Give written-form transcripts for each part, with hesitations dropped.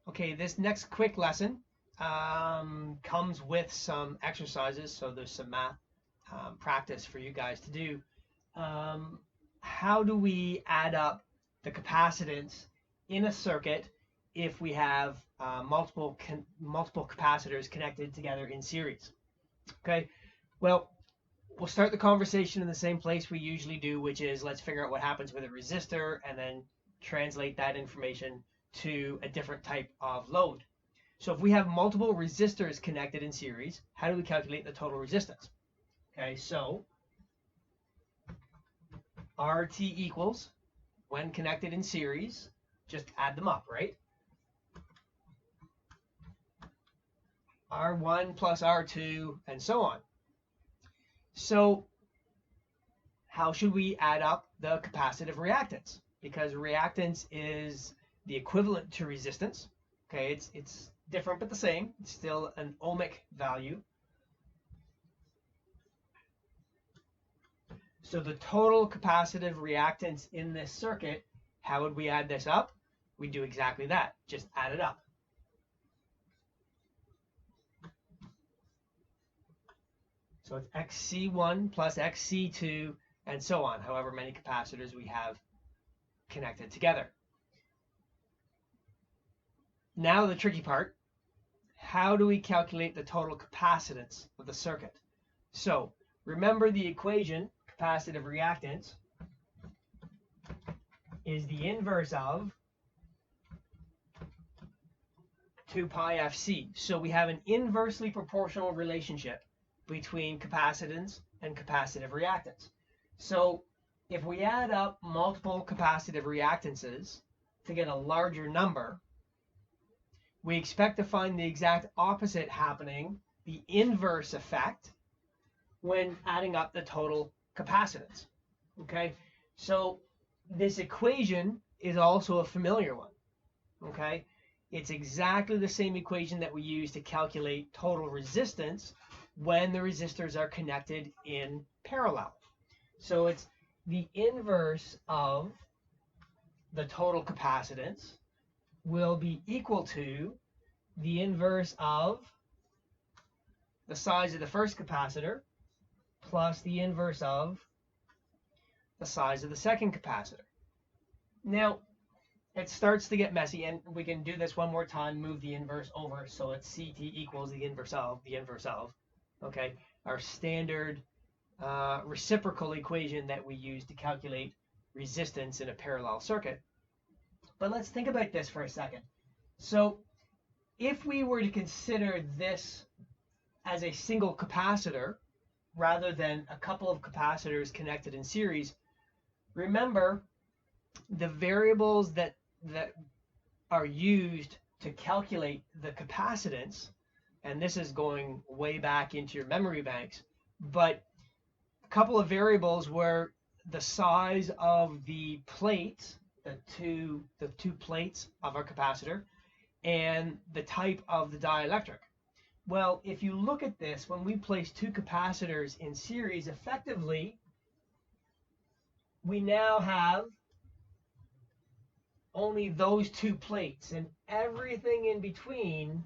Okay, this next quick lesson comes with some exercises, so there's some math practice for you guys to do. How do we add up the capacitance in a circuit if we have multiple capacitors connected together in series? Okay, well, we'll start the conversation in the same place we usually do, which is let's figure out what happens with a resistor and then translate that information to a different type of load. So if we have multiple resistors connected in series, how do we calculate the total resistance? Okay, so RT equals, when connected in series, just add them up, right? R1 plus R2 and so on. So how should we add up the capacitive reactance? Because reactance is the equivalent to resistance. Okay, it's different but the same. It's still an ohmic value. So the total capacitive reactance in this circuit, how would we add this up? We do exactly that. Just add it up. So it's XC1 plus XC2 and so on, however many capacitors we have connected together. Now the tricky part, how do we calculate the total capacitance of the circuit? So remember the equation, capacitive reactance is the inverse of 2 pi FC. So we have an inversely proportional relationship between capacitance and capacitive reactance. So if we add up multiple capacitive reactances to get a larger number, we expect to find the exact opposite happening, the inverse effect, when adding up the total capacitance. Okay, so this equation is also a familiar one. Okay, it's exactly the same equation that we use to calculate total resistance when the resistors are connected in parallel. So it's the inverse of the total capacitance will be equal to the inverse of the size of the first capacitor plus the inverse of the size of the second capacitor. Now, it starts to get messy, and we can do this one more time, move the inverse over, so it's CT equals the inverse of, okay, our standard reciprocal equation that we use to calculate resistance in a parallel circuit. But let's think about this for a second. So if we were to consider this as a single capacitor rather than a couple of capacitors connected in series, remember the variables that are used to calculate the capacitance, and this is going way back into your memory banks, but a couple of variables were the size of the plates, the two plates of our capacitor, and the type of the dielectric. Well, if you look at this, when we place two capacitors in series, effectively, we now have only those two plates, and everything in between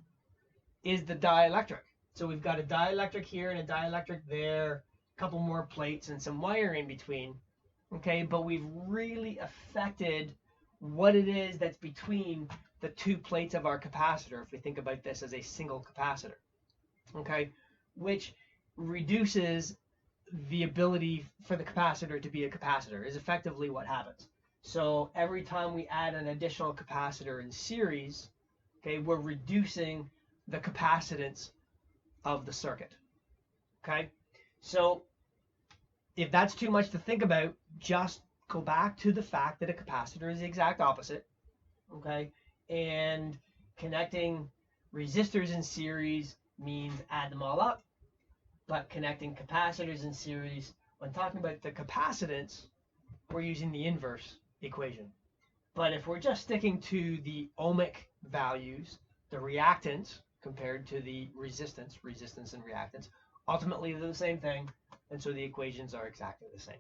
is the dielectric. So we've got a dielectric here and a dielectric there, a couple more plates and some wire in between. Okay, but we've really affected what it is that's between the two plates of our capacitor, if we think about this as a single capacitor. Okay, which reduces the ability for the capacitor to be a capacitor, is effectively what happens. So every time we add an additional capacitor in series, okay, we're reducing the capacitance of the circuit. Okay, so if that's too much to think about, just go back to the fact that a capacitor is the exact opposite. Okay, and connecting resistors in series means add them all up, but connecting capacitors in series, when talking about the capacitance, we're using the inverse equation. But if we're just sticking to the ohmic values, the reactance compared to the resistance and reactance, ultimately they're the same thing, and so the equations are exactly the same.